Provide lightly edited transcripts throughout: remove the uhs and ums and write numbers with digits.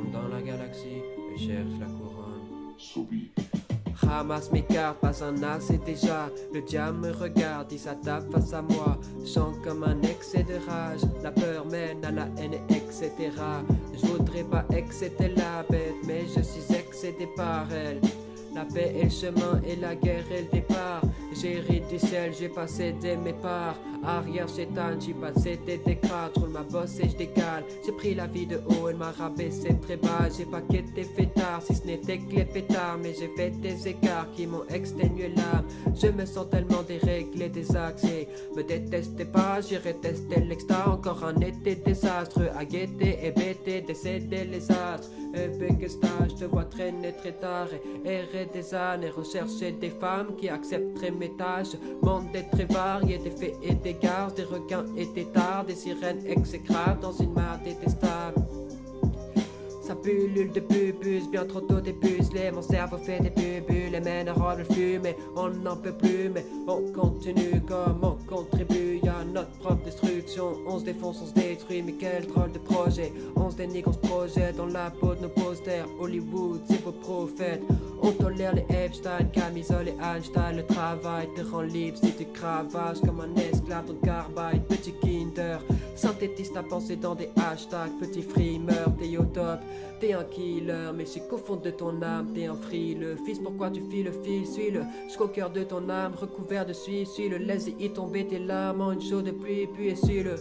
Tourne dans la galaxie et cherche la couronne. Sobi. Ramasse mes cartes, pas un as et déjà le diable me regarde, il s'attaque face à moi. Chante comme un excès de rage, la peur mène à la haine etc. Je voudrais pas excéder la bête, mais je suis excédé par elle. La paix est le chemin et la guerre est le départ. J'ai ri du ciel, j'ai pas cédé mes parts. Arrière chétane, j'ai pas cédé des crânes. Roule ma bosse et je décale. J'ai pris la vie de haut, elle m'a rabaissé très bas. J'ai pas quitté fêtard, si ce n'était que les pétards. Mais j'ai fait des écarts qui m'ont exténué l'âme. Je me sens tellement déréglé, désaxé. Me détestez pas, j'irai tester l'extra. Encore un été désastreux à guetter et bêter, décéder les astres. Que stage, je te vois traîner très tard et errer des années, rechercher des femmes qui accepteraient mes tâches. Monde est très varié, des fées et des garces, des requins et des tards, des sirènes exécrables dans une mare détestable. Ça pullule de pubus, bien trop tôt dépucelé. Mon cerveau fait des bulles, les mènes à rôle fumée. On n'en peut plus, mais on continue comme on contribue. Y'a notre propre destruction, on se défonce, on se détruit. Mais quel drôle de projet, on se dénigre, on se projette dans la peau de nos posters. Hollywood, c'est vos prophètes. On tolère les Epstein, camisole et Einstein. Le travail te rend libre si tu cravaches comme un esclave ton carbide. Petit Kinder, synthétise ta pensée dans des hashtags. Petit frimeur, t'es au top. T'es un killer, mais c'est qu'au fond de ton âme, t'es un frileux. Fils, pourquoi tu files le fil? Suis-le jusqu'au cœur de ton âme, recouvert de suie. Suis-le, laisse y tomber tes larmes en une chaude pluie, puis essuie-le.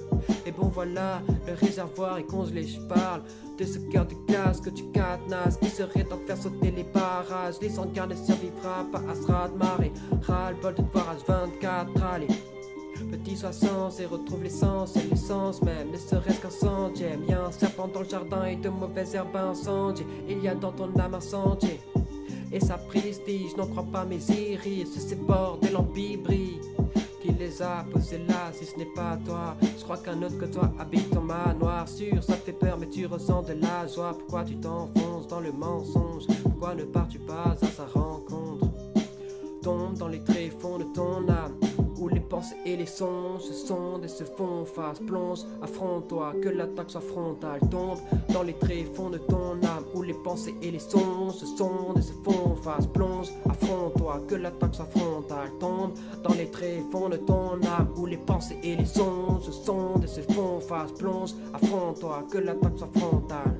Et bon voilà, le réservoir est congelé, je parle de ce cœur de glace que tu cadenasses, qui serait temps de faire sauter les barrages. Les sanguins ne survivra pas à ce raz-de-marée. Ras-le-bol de voir H24, allez. Petit sois sens et retrouve l'essence et l'essence même, ne serait-ce qu'un centième. Y'a un serpent dans le jardin et de mauvaises herbes incendiées. Il y a dans ton âme un sentier et sa prise dit, je n'en crois pas mes iris. C'est bordel en bibri qui les a posés là, si ce n'est pas toi. Je crois qu'un autre que toi habite ton manoir. Sûr, ça te fait peur mais tu ressens de la joie. Pourquoi tu t'enfonces dans le mensonge? Pourquoi ne pars-tu pas à sa rencontre? Tombe dans les tréfonds de ton âme, où les pensées et les songes se sondent et se font face. Plonge, affronte-toi, que l'attaque soit frontale. Tombe dans les tréfonds de ton âme, où les pensées et les songes se sondent et se font face. Plonge, affronte-toi, que l'attaque soit frontale. Tombe dans les tréfonds de ton âme, où les pensées et les songes se sondent et se font face. Plonge, affronte-toi, que l'attaque soit frontale.